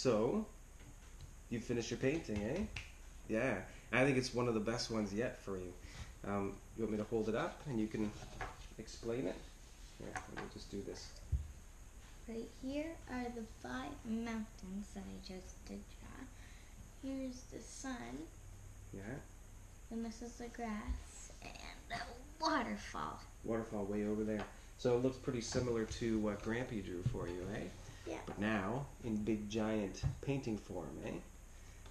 So, you finished your painting, eh? Yeah, I think it's one of the best ones yet for you. You want me to hold it up and you can explain it? Here, let me just do this. Right here are the 5 mountains that I just did draw. Here's the sun. Yeah. And this is the grass and a waterfall. Waterfall way over there. So it looks pretty similar to what Grampy drew for you, eh? Yeah. But now in big giant painting form, eh?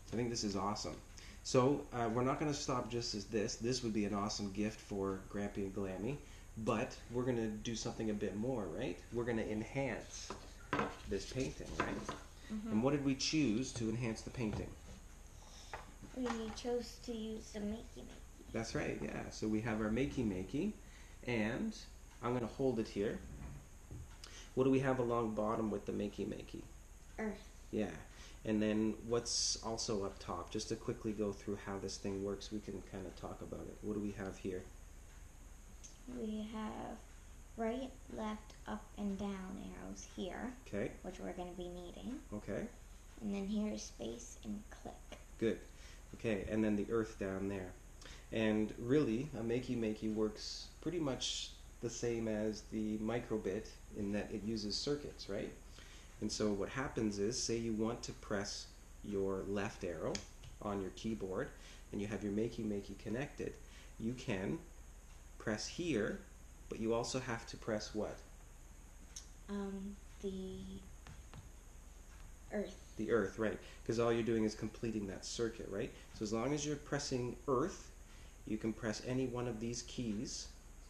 So I think this is awesome. So we're not going to stop just as this. This would be an awesome gift for Grampy and Glammy. But we're going to do something a bit more, right? We're going to enhance this painting, right? And what did we choose to enhance the painting? We chose to use the Makey Makey. That's right, yeah. So we have our Makey Makey, and I'm going to hold it here. What do we have along bottom with the Makey Makey? Earth. Yeah. And then what's also up top? Just to quickly go through how this thing works, we can kind of talk about it. What do we have here? We have right, left, up, and down arrows here. Okay. Which we're going to be needing. Okay. And then here's space and click. Good. Okay, and then the earth down there. And really, a Makey Makey works pretty much the same as the microbit in that it uses circuits, right? And so what happens is, say you want to press your left arrow on your keyboard and you have your Makey Makey connected, you can press here, but you also have to press what? The earth. The earth, right. Because all you're doing is completing that circuit, right? So as long as you're pressing earth, you can press any one of these keys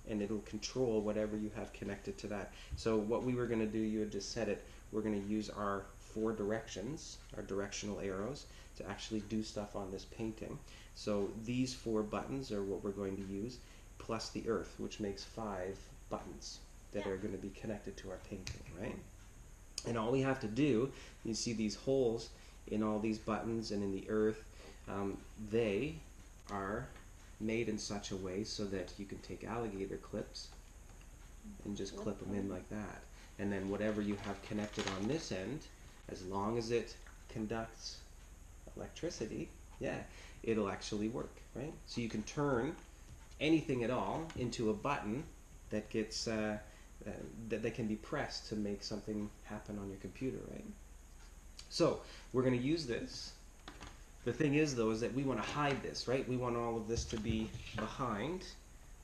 and it'll control whatever you have connected to that. So what we were going to do, you had just said it, we're going to use our 4 directions, our directional arrows, to actually do stuff on this painting. So these 4 buttons are what we're going to use, plus the earth, which makes 5 buttons that are going to be connected to our painting, right? And all we have to do, you see these holes in all these buttons and in the earth, they are made in such a way so that you can take alligator clips and just clip them in like that. And then whatever you have connected on this end, as long as it conducts electricity, yeah, it'll actually work, right? So you can turn anything at all into a button that gets that can be pressed to make something happen on your computer, right? So we're going to use this. The thing is, though, is that we want to hide this, right? We want all of this to be behind,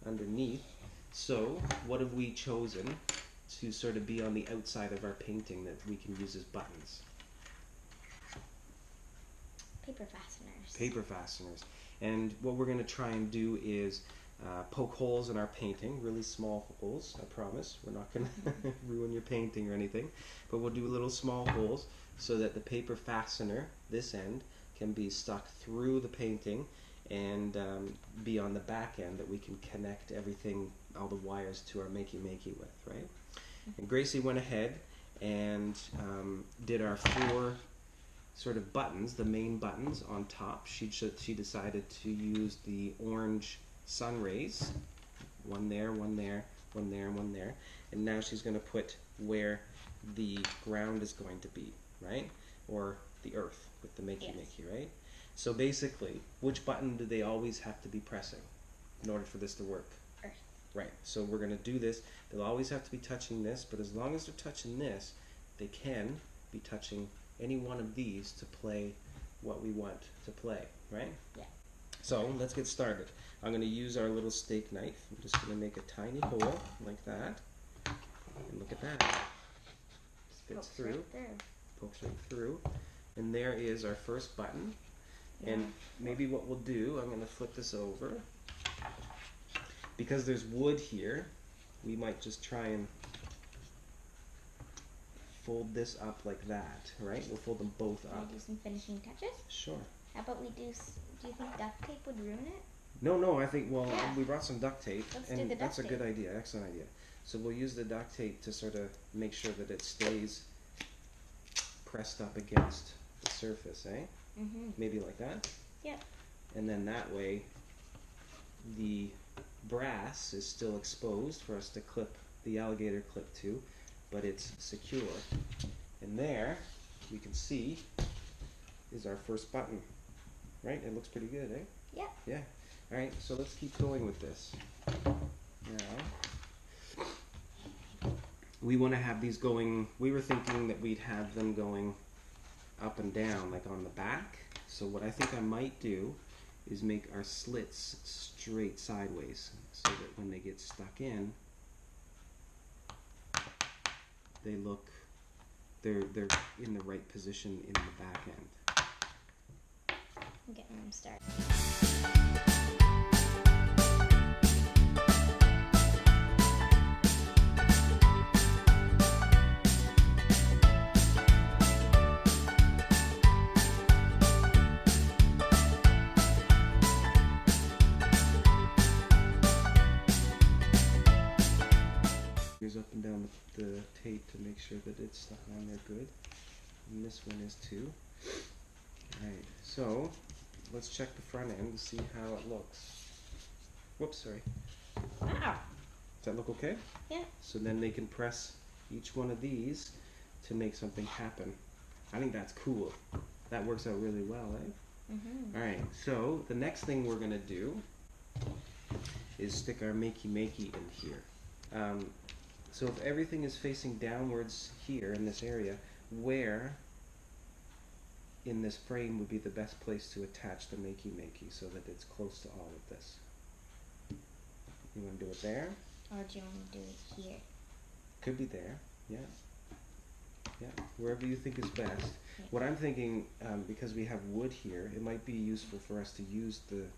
underneath. So what have we chosen to sort of be on the outside of our painting that we can use as buttons? Paper fasteners. Paper fasteners. And what we're going to try and do is poke holes in our painting, really small holes, I promise. We're not going to ruin your painting or anything, but we'll do little small holes so that the paper fastener, this end, can be stuck through the painting and be on the back end that we can connect everything, all the wires to our Makey Makey with, right? And Gracie went ahead and did our 4 sort of buttons, the main buttons on top. She decided to use the orange sun rays, one there, one there, one there, and one there. And now she's going to put where the ground is going to be, right? Or the earth with the Makey Makey, right? So basically, which button do they always have to be pressing in order for this to work? Earth. Right. So we're going to do this. They'll always have to be touching this, but as long as they're touching this, they can be touching any one of these to play what we want to play, right? Yeah. So let's get started. I'm going to use our little steak knife. I'm just going to make a tiny hole like that. And look at that. Fits through. Right through. Pokes right through. And there is our first button. And maybe what we'll do, I'm going to flip this over. Because there's wood here, we might just try and fold this up like that, right? We'll fold them both up. Can I do some finishing touches? Sure. How about we do you think duct tape would ruin it? No, I think, well, we brought some duct tape. Let's do and the duct that's a tape. good idea, excellent idea. So we'll use the duct tape to sort of make sure that it stays pressed up against the surface, eh? Mm-hmm. Maybe like that? Yep. And then that way the brass is still exposed for us to clip the alligator clip to, but it's secure. And there we can see is our first button. Right? It looks pretty good, eh? Yeah. Yeah. Alright, so let's keep going with this. Now, we want to have these going, we were thinking that we'd have them going up and down, like on the back. So what I think I might do is make our slits straight sideways, so that when they get stuck in, they look, they're in the right position in the back end. I'm getting them started. Here's up and down the tape to make sure that it's stuck on there good. And this one is too. Alright, so let's check the front end to see how it looks. Whoops, sorry. Wow. Does that look okay? Yeah. So then they can press each one of these to make something happen. I think that's cool. That works out really well, eh? Mm-hmm. Alright, so the next thing we're going to do is stick our Makey Makey in here. So if everything is facing downwards here in this area, where in this frame would be the best place to attach the Makey Makey so that it's close to all of this? You want to do it there? Or do you want to do it here? Could be there, yeah. Yeah, wherever you think is best. Yeah. What I'm thinking, because we have wood here, it might be useful for us to use the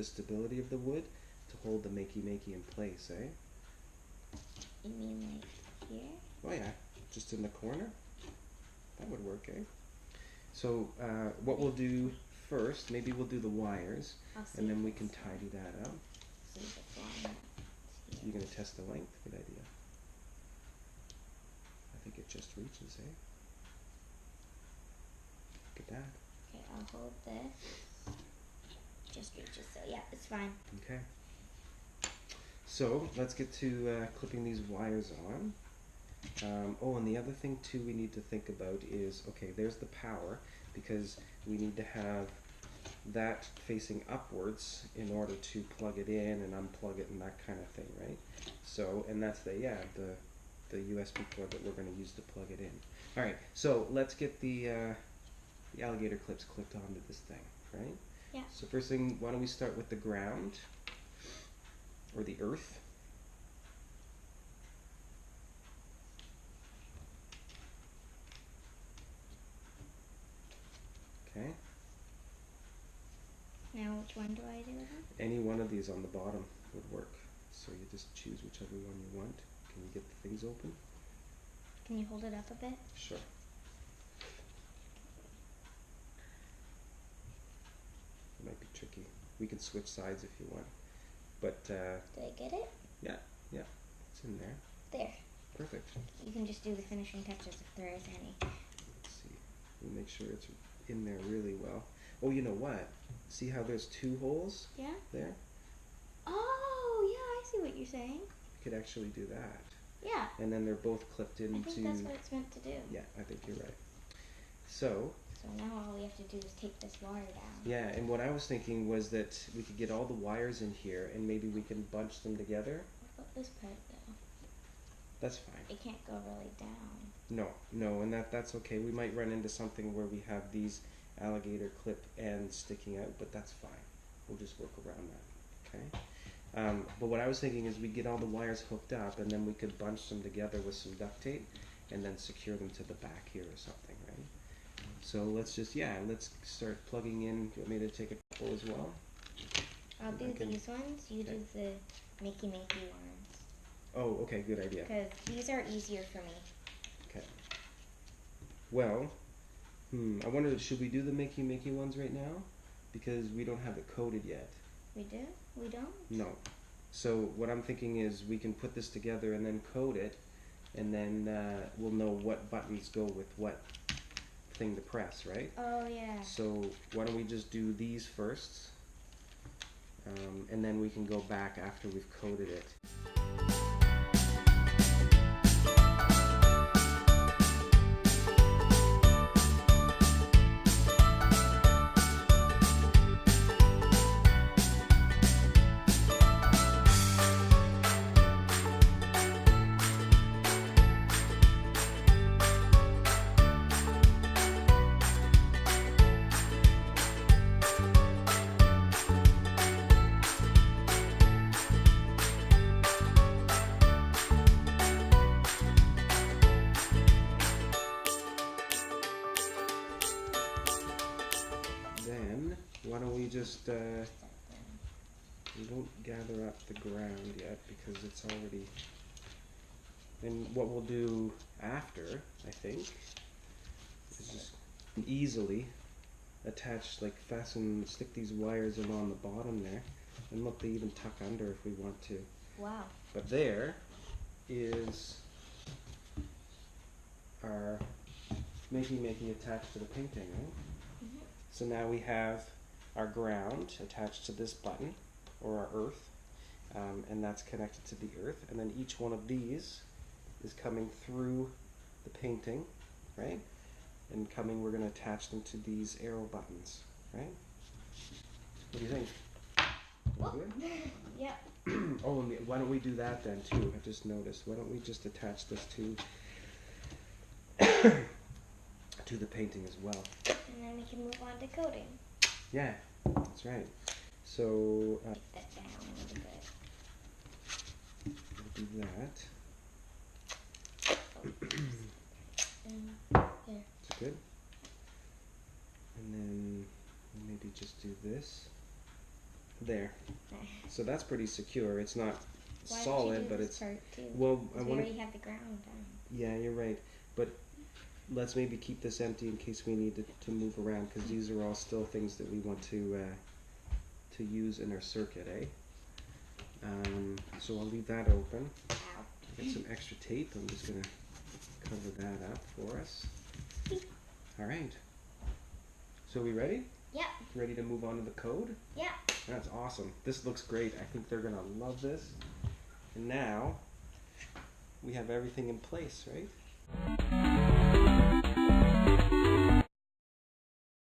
stability of the wood to hold the Makey Makey in place, eh? You mean like here? Oh yeah, just in the corner? That would work, eh? So what we'll do first, maybe we'll do the wires, and then we can tidy that up. See if it's long enough. You're going to test the length? Good idea. I think it just reaches, eh? Look at that. Okay, I'll hold this. Just reaches, so yeah, it's fine. Okay. So let's get to clipping these wires on. Oh, and the other thing too we need to think about is, okay, there's the power, because we need to have that facing upwards in order to plug it in and unplug it and that kind of thing, right? So, and that's the USB cord that we're going to use to plug it in. All right, so let's get the alligator clips clipped onto this thing, right? Yeah. So first thing, why don't we start with the ground, or the earth. Okay. Now which one do I do with them? Any one of these on the bottom would work. So you just choose whichever one you want. Can you get the things open? Can you hold it up a bit? Sure. It might be tricky. We can switch sides if you want. But Did I get it? yeah, it's in there. There. Perfect. You can just do the finishing touches if there is any. Let's see. We make sure it's in there really well. Oh, you know what? See how there's two holes Yeah? there? Oh, yeah, I see what you're saying. You could actually do that. Yeah. And then they're both clipped into... I think that's what it's meant to do. Yeah, I think you're right. So now all we have to do is take this wire down. yeah, and what I was thinking was that we could get all the wires in here and maybe we can bunch them together. What about this part though? That's fine. It can't go really down. No, and that's okay. We might run into something where we have these alligator clip ends sticking out, but that's fine. We'll just work around that, okay? But what I was thinking is we get all the wires hooked up and then we could bunch them together with some duct tape and then secure them to the back here or something, right? So let's just, let's start plugging in. Do you want me to take a couple as well? I'll do these ones, you do the Makey Makey ones. Oh, okay, good idea. Because these are easier for me. Okay. Well, I wonder, should we do the Makey Makey ones right now? Because we don't have it coded yet. We do? We don't? No. So what I'm thinking is we can put this together and then code it, and then we'll know what buttons go with what thing to press, right? Oh, yeah. So why don't we just do these first, and then we can go back after we've coded it. just we won't gather up the ground yet because it's already. And what we'll do after, I think, is just easily attach, like stick these wires along the bottom there, and look, they even tuck under if we want to. Wow. But there is our Makey Makey attached to the painting, right? Mm-hmm. So now we have our ground attached to this button, or our earth, and that's connected to the earth, and then each one of these is coming through the painting, right? And we're going to attach them to these arrow buttons, right? What do you think? Good? Yeah. Oh, and why don't we do that then too? I just noticed. Why don't we just attach this to to the painting as well? And then we can move on to coding. Yeah, that's right. So Put that down a little bit. we'll do that. And here. That's good. And then maybe just do this. There. So that's pretty secure. It's not Why solid, don't you do but this it's part too? well. I We want already have the ground down. Yeah, you're right. But let's maybe keep this empty in case we need to move around, because these are all still things that we want to use in our circuit, eh? So I'll leave that open. Ow. Get some extra tape. I'm just gonna cover that up for us. All right. So we ready? Yep. Ready to move on to the code? Yep. That's awesome. This looks great. I think they're gonna love this. And now we have everything in place, right?